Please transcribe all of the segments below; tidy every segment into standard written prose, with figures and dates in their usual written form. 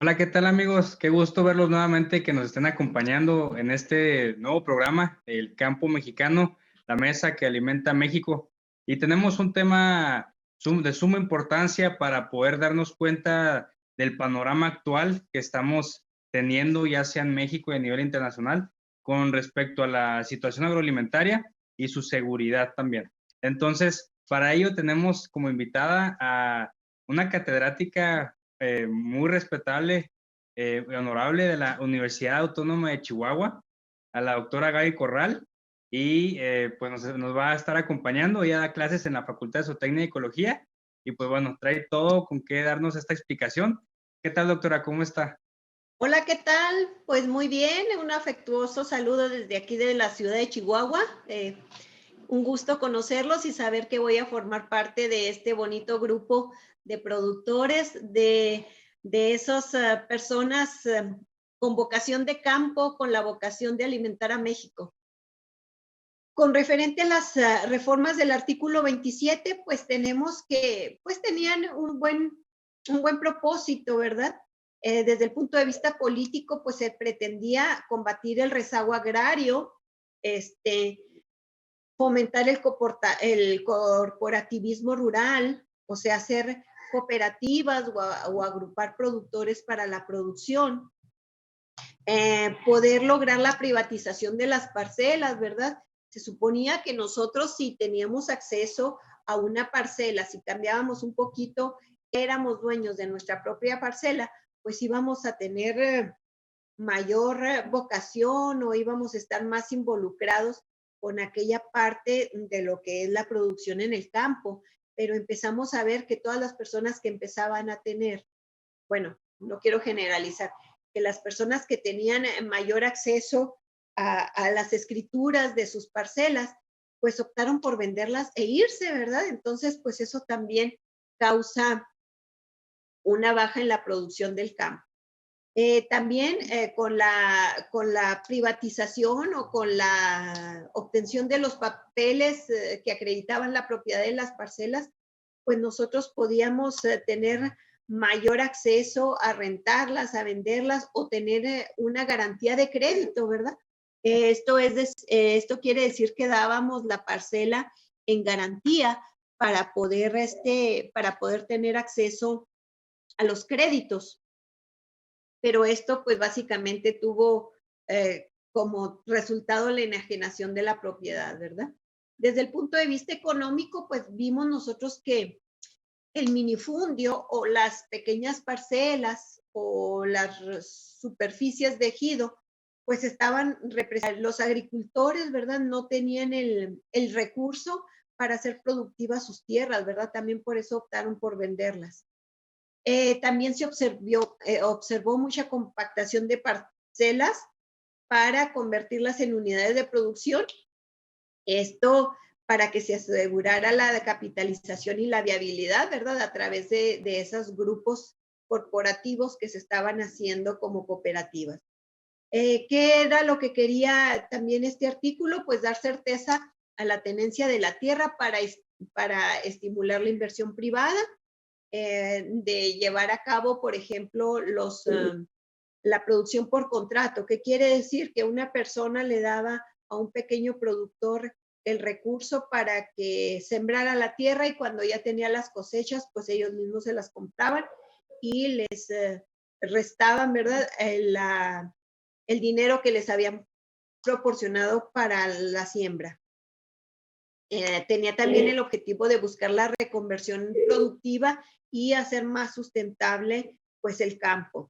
Hola, ¿qué tal amigos? Qué gusto verlos nuevamente que nos estén acompañando en este nuevo programa, El Campo Mexicano, la mesa que alimenta México. Y tenemos un tema de suma importancia para poder darnos cuenta del panorama actual que estamos teniendo, ya sea en México y a nivel internacional, con respecto a la situación agroalimentaria y su seguridad también. Entonces, para ello tenemos como invitada a una catedrática muy respetable y honorable de la Universidad Autónoma de Chihuahua, a la doctora Gaby Corral, y pues nos va a estar acompañando. Ella da clases en la Facultad de Zootecnia y Ecología, y pues bueno, trae todo con qué darnos esta explicación. ¿Qué tal, doctora? ¿Cómo está? Hola, ¿qué tal? Pues muy bien, un afectuoso saludo desde aquí de la ciudad de Chihuahua. Un gusto conocerlos y saber que voy a formar parte de este bonito grupo de productores, de esas personas con vocación de campo, con la vocación de alimentar a México. Con referente a las reformas del artículo 27, pues tenemos que, pues tenían un buen propósito, ¿verdad? Desde el punto de vista político, pues se pretendía combatir el rezago agrario, fomentar el corporativismo rural, o sea, hacer cooperativas o agrupar productores para la producción, poder lograr la privatización de las parcelas, ¿verdad? Se suponía que nosotros si teníamos acceso a una parcela, si cambiábamos un poquito, éramos dueños de nuestra propia parcela, pues íbamos a tener mayor vocación o íbamos a estar más involucrados con aquella parte de lo que es la producción en el campo. Pero empezamos a ver que todas las personas que empezaban a tener, bueno, no quiero generalizar, que las personas que tenían mayor acceso a las escrituras de sus parcelas, pues optaron por venderlas e irse, ¿verdad? Entonces, pues eso también causa una baja en la producción del campo. También con la privatización o con la obtención de los papeles que acreditaban la propiedad de las parcelas, pues nosotros podíamos tener mayor acceso a rentarlas, a venderlas o tener una garantía de crédito, ¿verdad? Esto quiere decir que dábamos la parcela en garantía para poder tener acceso a los créditos. Pero esto pues básicamente tuvo como resultado la enajenación de la propiedad, ¿verdad? Desde el punto de vista económico, pues vimos nosotros que el minifundio o las pequeñas parcelas o las superficies de ejido, pues estaban, los agricultores, ¿verdad? No tenían el recurso para hacer productivas sus tierras, ¿verdad? También por eso optaron por venderlas. También observó mucha compactación de parcelas para convertirlas en unidades de producción. Esto para que se asegurara la capitalización y la viabilidad, ¿verdad? A través de esos grupos corporativos que se estaban haciendo como cooperativas. ¿Qué era lo que quería también este artículo? Pues dar certeza a la tenencia de la tierra para estimular la inversión privada, de llevar a cabo, por ejemplo, la producción por contrato. ¿Qué quiere decir? Que una persona le daba a un pequeño productor el recurso para que sembrara la tierra y cuando ya tenía las cosechas, pues ellos mismos se las compraban y les restaban, ¿verdad? El dinero que les habían proporcionado para la siembra. Tenía también el objetivo de buscar la reconversión productiva y hacer más sustentable pues el campo.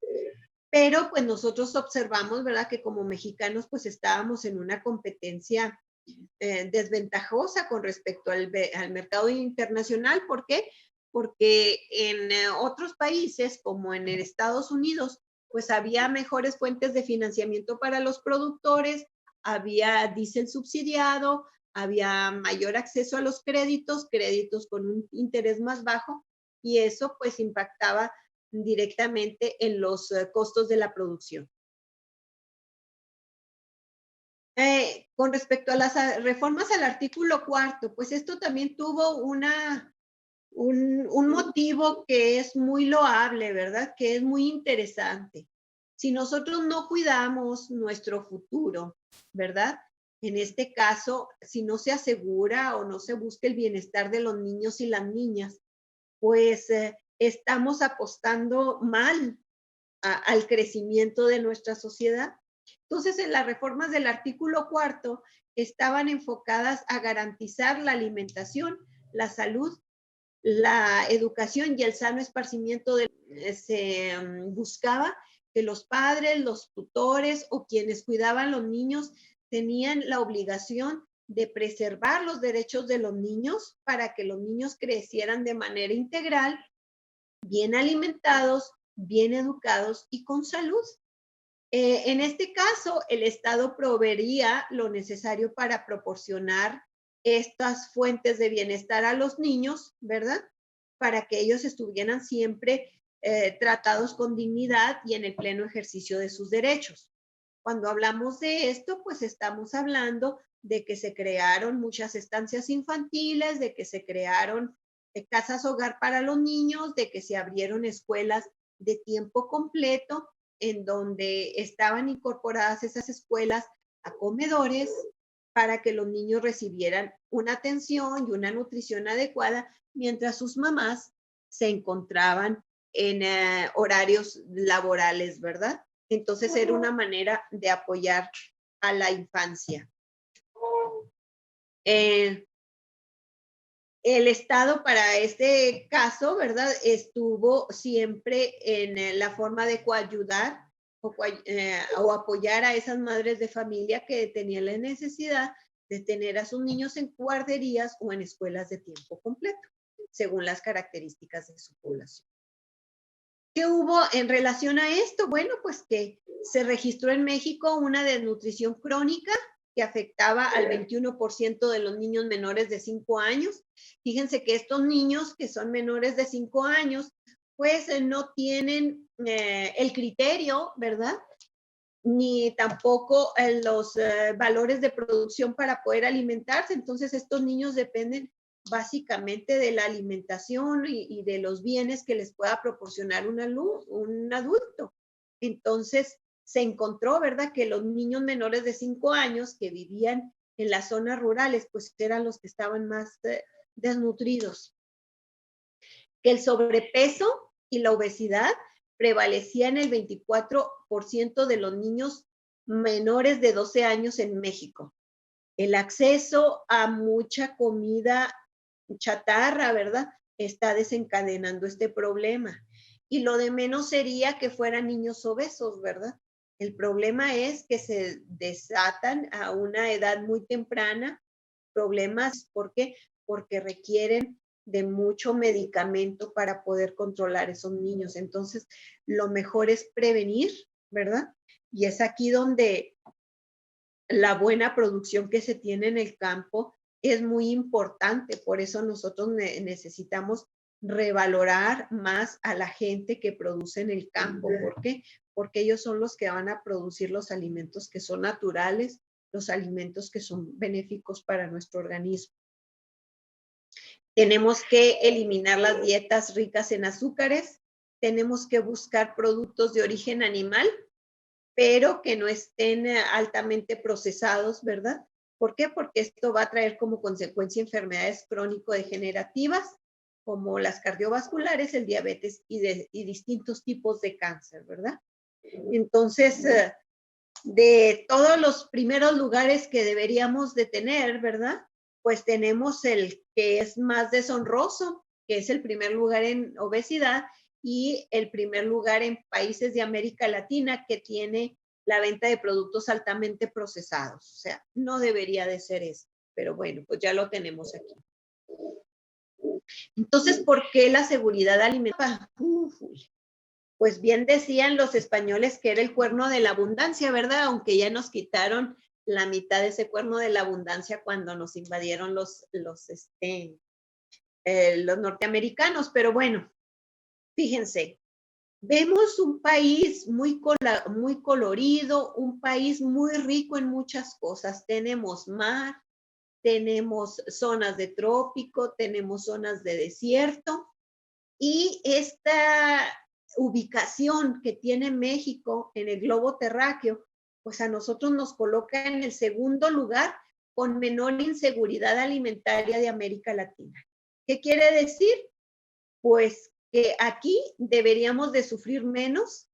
Pero pues nosotros observamos, ¿verdad? Que como mexicanos pues estábamos en una competencia desventajosa con respecto al mercado internacional. ¿Por qué? Porque en otros países como en Estados Unidos pues había mejores fuentes de financiamiento para los productores, había diésel subsidiado, había mayor acceso a los créditos con un interés más bajo y eso pues impactaba directamente en los costos de la producción. Con respecto a las reformas al artículo cuarto, pues esto también tuvo un motivo que es muy loable, ¿verdad? Que es muy interesante. Si nosotros no cuidamos nuestro futuro, ¿verdad? En este caso, si no se asegura o no se busca el bienestar de los niños y las niñas, pues estamos apostando mal al crecimiento de nuestra sociedad. Entonces, en las reformas del artículo 4 estaban enfocadas a garantizar la alimentación, la salud, la educación y el sano esparcimiento. Se buscaba que los padres, los tutores o quienes cuidaban los niños tenían la obligación de preservar los derechos de los niños para que los niños crecieran de manera integral, bien alimentados, bien educados y con salud. En este caso, el Estado proveería lo necesario para proporcionar estas fuentes de bienestar a los niños, ¿verdad? Para que ellos estuvieran siempre tratados con dignidad y en el pleno ejercicio de sus derechos. Cuando hablamos de esto, pues estamos hablando de que se crearon muchas estancias infantiles, de que se crearon casas hogar para los niños, de que se abrieron escuelas de tiempo completo, en donde estaban incorporadas esas escuelas a comedores para que los niños recibieran una atención y una nutrición adecuada mientras sus mamás se encontraban en horarios laborales, ¿verdad? Entonces era una manera de apoyar a la infancia. El Estado para este caso, ¿verdad? Estuvo siempre en la forma de coayudar o apoyar a esas madres de familia que tenían la necesidad de tener a sus niños en guarderías o en escuelas de tiempo completo, según las características de su población. ¿Qué hubo en relación a esto? Bueno, pues que se registró en México una desnutrición crónica que afectaba al 21% de los niños menores de 5 años. Fíjense que estos niños que son menores de 5 años, pues no tienen el criterio, ¿verdad? Ni tampoco los valores de producción para poder alimentarse. Entonces, estos niños dependen básicamente de la alimentación y de los bienes que les pueda proporcionar un adulto. Entonces, se encontró, ¿verdad?, que los niños menores de 5 años que vivían en las zonas rurales, pues eran los que estaban más desnutridos. Que el sobrepeso y la obesidad prevalecía en el 24% de los niños menores de 12 años en México. El acceso a mucha comida chatarra, ¿verdad?, está desencadenando este problema. Y lo de menos sería que fueran niños obesos, ¿verdad? El problema es que se desatan a una edad muy temprana problemas. ¿Por qué? Porque requieren de mucho medicamento para poder controlar esos niños. Entonces, lo mejor es prevenir, ¿verdad? Y es aquí donde la buena producción que se tiene en el campo es muy importante. Por eso nosotros necesitamos revalorar más a la gente que produce en el campo. ¿Por qué? Porque ellos son los que van a producir los alimentos que son naturales, los alimentos que son benéficos para nuestro organismo. Tenemos que eliminar las dietas ricas en azúcares, tenemos que buscar productos de origen animal, pero que no estén altamente procesados, ¿verdad? ¿Por qué? Porque esto va a traer como consecuencia enfermedades crónico-degenerativas, como las cardiovasculares, el diabetes y distintos tipos de cáncer, ¿verdad? Entonces, de todos los primeros lugares que deberíamos de tener, ¿verdad? Pues tenemos el que es más deshonroso, que es el primer lugar en obesidad y el primer lugar en países de América Latina que tiene la venta de productos altamente procesados. O sea, no debería de ser eso, pero bueno, pues ya lo tenemos aquí. Entonces, ¿por qué la seguridad alimentaria? Pues bien decían los españoles que era el cuerno de la abundancia, ¿verdad? Aunque ya nos quitaron la mitad de ese cuerno de la abundancia cuando nos invadieron los norteamericanos. Pero bueno, fíjense, vemos un país muy colorido, un país muy rico en muchas cosas. Tenemos mar, tenemos zonas de trópico, tenemos zonas de desierto, y esta ubicación que tiene México en el globo terráqueo, pues a nosotros nos coloca en el segundo lugar con menor inseguridad alimentaria de América Latina. ¿Qué quiere decir? Pues que aquí deberíamos de sufrir menos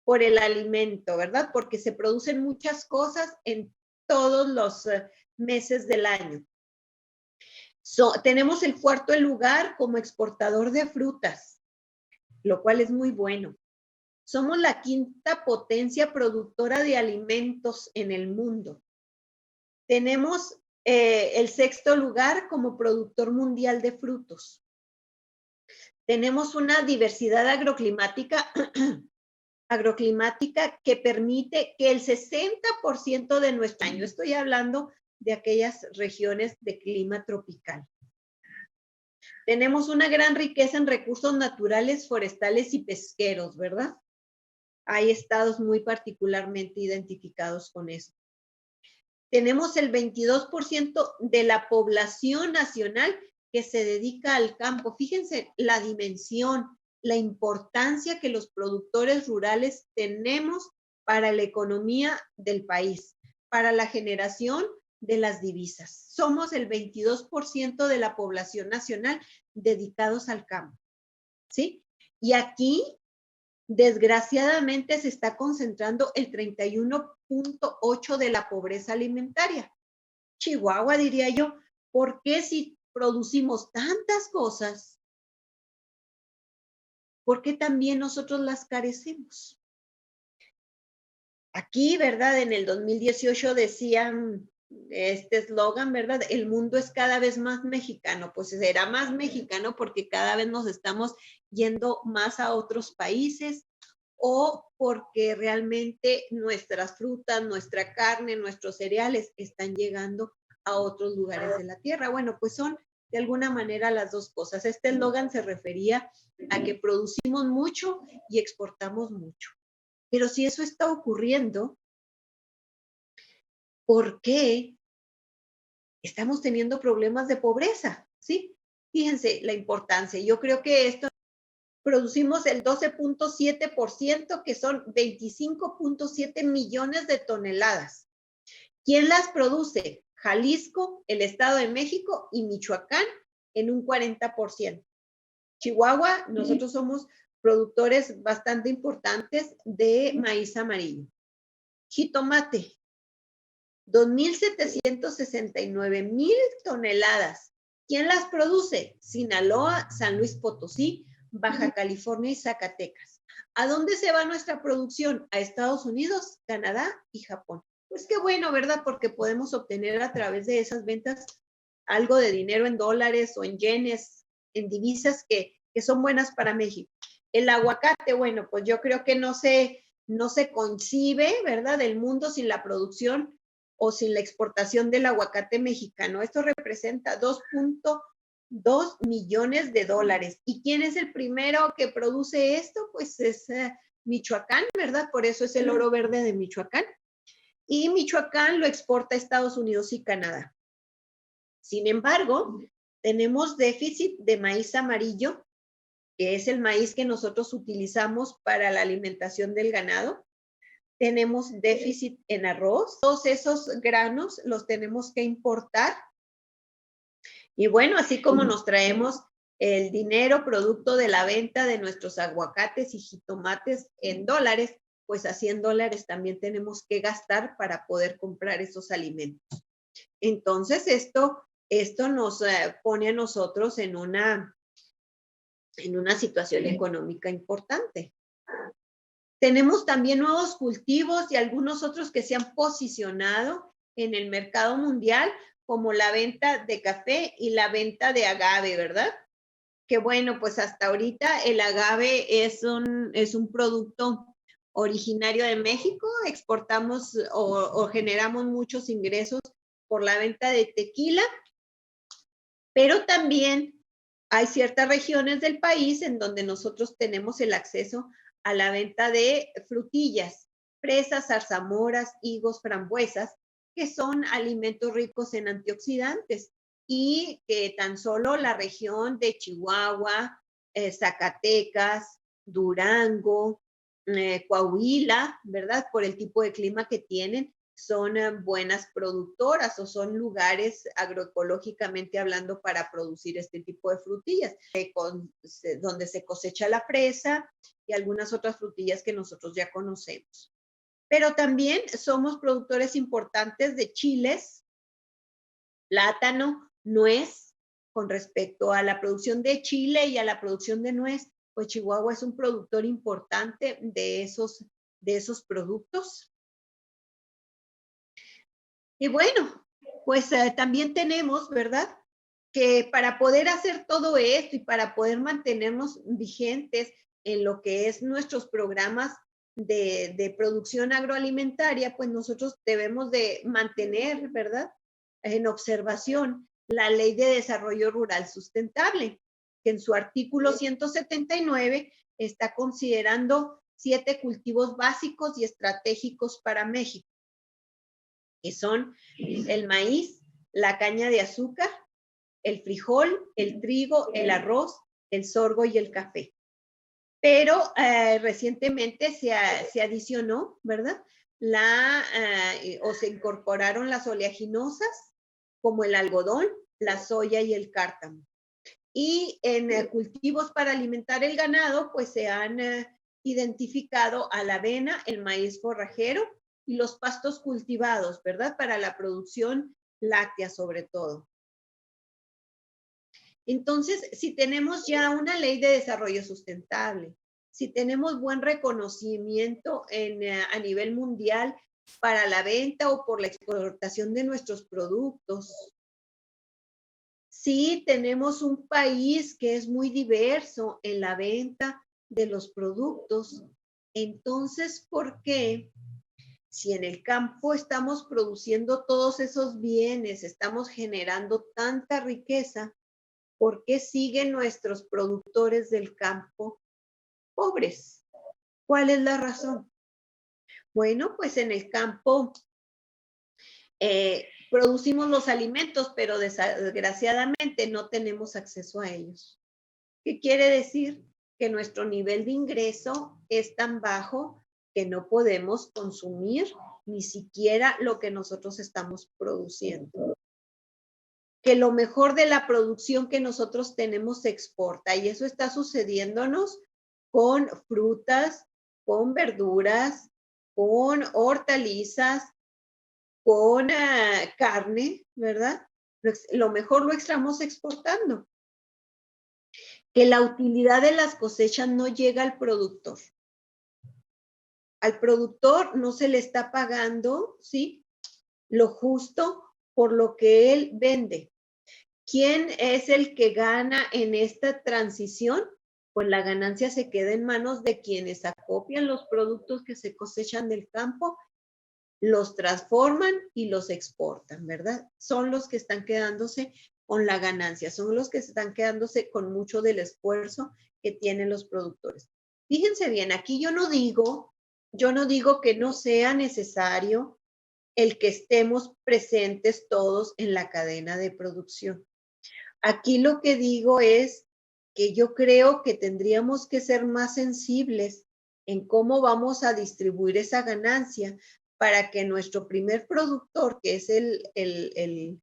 por el alimento, ¿verdad? Porque se producen muchas cosas en todos los meses del año. Tenemos el cuarto lugar como exportador de frutas, lo cual es muy bueno. Somos la quinta potencia productora de alimentos en el mundo. Tenemos el sexto lugar como productor mundial de frutos. Tenemos una diversidad agroclimática que permite que el 60% de nuestro año, estoy hablando de aquellas regiones de clima tropical. Tenemos una gran riqueza en recursos naturales, forestales y pesqueros, ¿verdad? Hay estados muy particularmente identificados con eso. Tenemos el 22% de la población nacional que se dedica al campo. Fíjense la dimensión, la importancia que los productores rurales tenemos para la economía del país, para la generación de las divisas. Somos el 22% de la población nacional dedicados al campo, ¿sí? Y aquí, desgraciadamente, se está concentrando el 31.8% de la pobreza alimentaria. Chihuahua, diría yo, ¿por qué si producimos tantas cosas, por qué también nosotros las carecemos? Aquí, ¿verdad? En el 2018 decían este eslogan, ¿verdad? El mundo es cada vez más mexicano. Pues será más mexicano porque cada vez nos estamos yendo más a otros países, o porque realmente nuestras frutas, nuestra carne, nuestros cereales están llegando a otros lugares de la tierra. Bueno, pues son de alguna manera las dos cosas. Este eslogan se refería a que producimos mucho y exportamos mucho. Pero si eso está ocurriendo, ¿por qué estamos teniendo problemas de pobreza? ¿Sí? Fíjense la importancia. Yo creo que esto producimos el 12.7%, que son 25.7 millones de toneladas. ¿Quién las produce? Jalisco, el Estado de México y Michoacán en un 40%. Chihuahua, nosotros somos productores bastante importantes de maíz amarillo. Jitomate, 2.769.000 toneladas. ¿Quién las produce? Sinaloa, San Luis Potosí, Baja California y Zacatecas. ¿A dónde se va nuestra producción? A Estados Unidos, Canadá y Japón. Pues qué bueno, ¿verdad? Porque podemos obtener a través de esas ventas algo de dinero en dólares o en yenes, en divisas que son buenas para México. El aguacate, bueno, pues yo creo que no se concibe, ¿verdad?, del mundo sin la producción o sin la exportación del aguacate mexicano. Esto representa 2.2 millones de dólares. ¿Y quién es el primero que produce esto? Pues es Michoacán, ¿verdad? Por eso es el oro verde de Michoacán. Y Michoacán lo exporta a Estados Unidos y Canadá. Sin embargo, tenemos déficit de maíz amarillo, que es el maíz que nosotros utilizamos para la alimentación del ganado. Tenemos déficit en arroz. Todos esos granos los tenemos que importar. Y bueno, así como nos traemos el dinero producto de la venta de nuestros aguacates y jitomates en dólares, pues así en dólares también tenemos que gastar para poder comprar esos alimentos. Entonces, esto nos pone a nosotros en una situación económica importante. Tenemos también nuevos cultivos y algunos otros que se han posicionado en el mercado mundial, como la venta de café y la venta de agave, ¿verdad? Que bueno, pues hasta ahorita el agave es un producto originario de México. Exportamos o generamos muchos ingresos por la venta de tequila, pero también hay ciertas regiones del país en donde nosotros tenemos el acceso a la venta de frutillas, fresas, zarzamoras, higos, frambuesas, que son alimentos ricos en antioxidantes y que tan solo la región de Chihuahua, Zacatecas, Durango, Coahuila, ¿verdad? Por el tipo de clima que tienen, son buenas productoras o son lugares agroecológicamente hablando para producir este tipo de frutillas, donde se cosecha la fresa y algunas otras frutillas que nosotros ya conocemos. Pero también somos productores importantes de chiles, plátano, nuez. Con respecto a la producción de chile y a la producción de nuez, pues Chihuahua es un productor importante de esos productos. Y bueno, pues también tenemos, ¿verdad? Que para poder hacer todo esto y para poder mantenernos vigentes en lo que es nuestros programas de producción agroalimentaria, pues nosotros debemos de mantener, ¿verdad? En observación la Ley de Desarrollo Rural Sustentable, que en su artículo 179 está considerando 7 cultivos básicos y estratégicos para México, que son el maíz, la caña de azúcar, el frijol, el trigo, el arroz, el sorgo y el café. Pero recientemente se adicionó, ¿verdad? O se incorporaron las oleaginosas, como el algodón, la soya y el cártamo. Y en cultivos para alimentar el ganado, pues se han identificado a la avena, el maíz forrajero y los pastos cultivados, ¿verdad? Para la producción láctea sobre todo. Entonces, si tenemos ya una ley de desarrollo sustentable, si tenemos buen reconocimiento a nivel mundial para la venta o por la exportación de nuestros productos, si tenemos un país que es muy diverso en la venta de los productos, entonces, ¿por qué? Si en el campo estamos produciendo todos esos bienes, estamos generando tanta riqueza, ¿por qué siguen nuestros productores del campo pobres? ¿Cuál es la razón? Bueno, pues en el campo producimos los alimentos, pero desgraciadamente no tenemos acceso a ellos. ¿Qué quiere decir? Que nuestro nivel de ingreso es tan bajo que no podemos consumir ni siquiera lo que nosotros estamos produciendo. Que lo mejor de la producción que nosotros tenemos se exporta y eso está sucediéndonos con frutas, con verduras, con hortalizas, con carne, ¿verdad? Lo mejor lo estamos exportando. Que la utilidad de las cosechas no llega al productor. Al productor no se le está pagando, ¿sí? Lo justo por lo que él vende. ¿Quién es el que gana en esta transición? Pues la ganancia se queda en manos de quienes acopian los productos que se cosechan del campo, los transforman y los exportan, ¿verdad? Son los que están quedándose con la ganancia, son los que están quedándose con mucho del esfuerzo que tienen los productores. Fíjense bien, aquí yo no digo que no sea necesario el que estemos presentes todos en la cadena de producción. Aquí lo que digo es que yo creo que tendríamos que ser más sensibles en cómo vamos a distribuir esa ganancia para que nuestro primer productor, que es el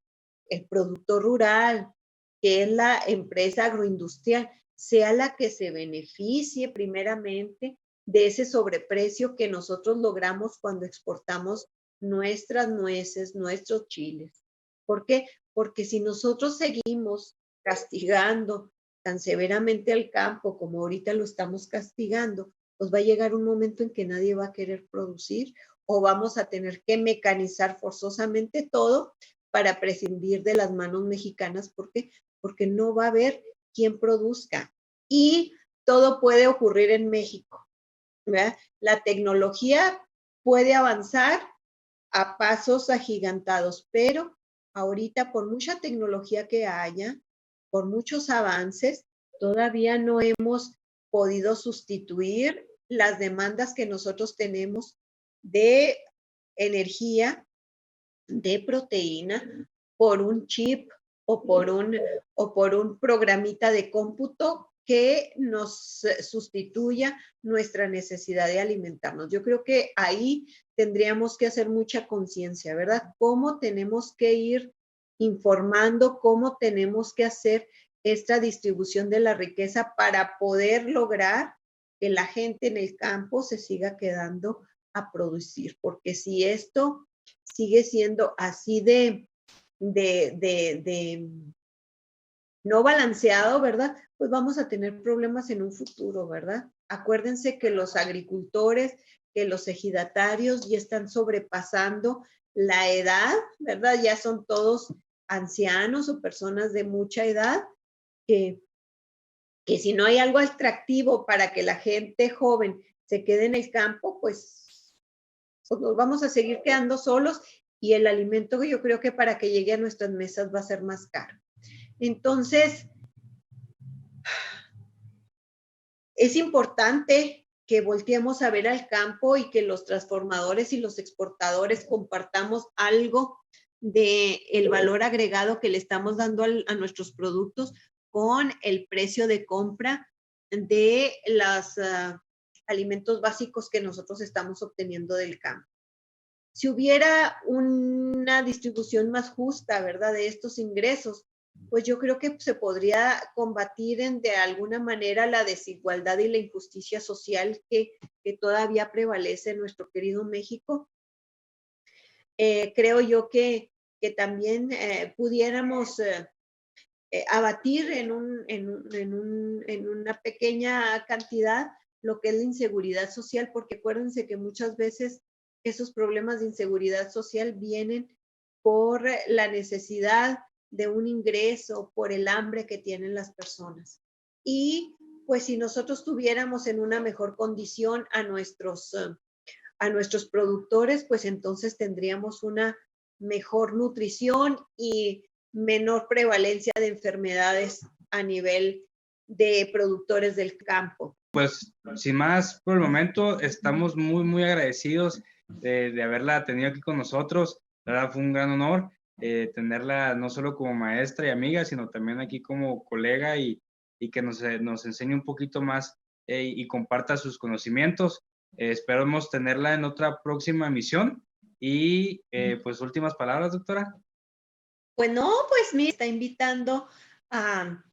productor rural, que es la empresa agroindustrial, sea la que se beneficie primeramente de ese sobreprecio que nosotros logramos cuando exportamos nuestras nueces, nuestros chiles. ¿Por qué? Porque si nosotros seguimos castigando tan severamente al campo como ahorita lo estamos castigando, pues va a llegar un momento en que nadie va a querer producir o vamos a tener que mecanizar forzosamente todo para prescindir de las manos mexicanas. ¿Por qué? Porque no va a haber quien produzca. Y todo puede ocurrir en México, ¿verdad? La tecnología puede avanzar a pasos agigantados, pero ahorita por mucha tecnología que haya, por muchos avances, todavía no hemos podido sustituir las demandas que nosotros tenemos de energía de proteína por un chip o por un programita de cómputo que nos sustituya nuestra necesidad de alimentarnos. Yo creo que ahí tendríamos que hacer mucha conciencia, ¿verdad? Cómo tenemos que ir informando, cómo tenemos que hacer esta distribución de la riqueza para poder lograr que la gente en el campo se siga quedando a producir, porque si esto sigue siendo así de no balanceado, ¿verdad? Pues vamos a tener problemas en un futuro, ¿verdad? Acuérdense que los agricultores, que los ejidatarios ya están sobrepasando la edad, ¿verdad? Ya son todos ancianos o personas de mucha edad que si no hay algo atractivo para que la gente joven se quede en el campo, pues nos vamos a seguir quedando solos y el alimento yo creo que para que llegue a nuestras mesas va a ser más caro. Entonces, es importante que volteemos a ver al campo y que los transformadores y los exportadores compartamos algo del valor agregado que le estamos dando a nuestros productos con el precio de compra de los alimentos básicos que nosotros estamos obteniendo del campo. Si hubiera una distribución más justa, ¿verdad?, de estos ingresos, pues yo creo que se podría combatir de alguna manera la desigualdad y la injusticia social que todavía prevalece en nuestro querido México. Creo yo que también pudiéramos abatir en una pequeña cantidad lo que es la inseguridad social, porque acuérdense que muchas veces esos problemas de inseguridad social vienen por la necesidad de un ingreso, por el hambre que tienen las personas. Y pues si nosotros tuviéramos en una mejor condición a nuestros productores, pues entonces tendríamos una mejor nutrición y menor prevalencia de enfermedades a nivel de productores del campo. Pues sin más por el momento, estamos muy, muy agradecidos de haberla tenido aquí con nosotros. La verdad fue un gran honor tenerla no solo como maestra y amiga, sino también aquí como colega y que nos enseñe un poquito más y comparta sus conocimientos. Esperamos tenerla en otra próxima emisión. Y pues últimas palabras, doctora. Pues no, pues me está invitando a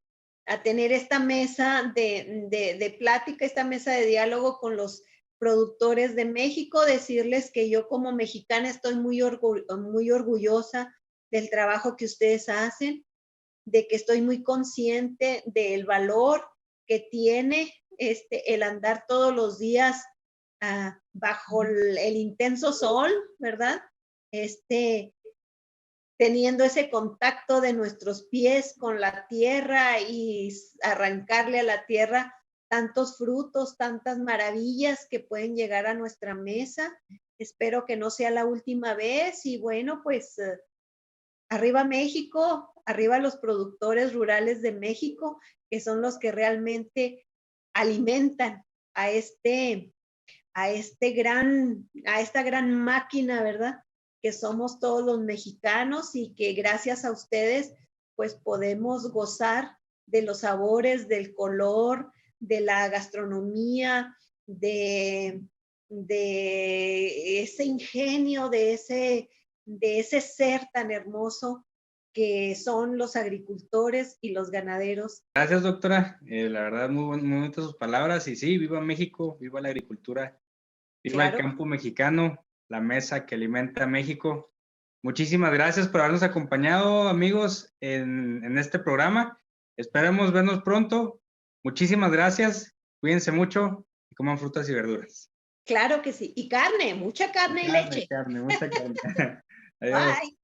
tener esta mesa de plática, esta mesa de diálogo con los productores de México, decirles que yo como mexicana estoy muy orgullosa del trabajo que ustedes hacen, de que estoy muy consciente del valor que tiene el andar todos los días bajo el intenso sol, ¿verdad? Teniendo ese contacto de nuestros pies con la tierra y arrancarle a la tierra tantos frutos, tantas maravillas que pueden llegar a nuestra mesa. Espero que no sea la última vez y bueno, pues arriba México, arriba los productores rurales de México, que son los que realmente alimentan a esta gran máquina, ¿verdad?, que somos todos los mexicanos y que gracias a ustedes pues podemos gozar de los sabores, del color, de la gastronomía, de ese ingenio, de ese ser tan hermoso que son los agricultores y los ganaderos. Gracias, doctora. La verdad, muy bonitas sus palabras. Y sí, viva México, viva la agricultura, viva el campo mexicano, la mesa que alimenta a México. Muchísimas gracias por habernos acompañado, amigos, en este programa. Esperemos vernos pronto. Muchísimas gracias. Cuídense mucho y coman frutas y verduras. Claro que sí. Y carne, mucha carne y leche. Mucha carne. Adiós. Bye.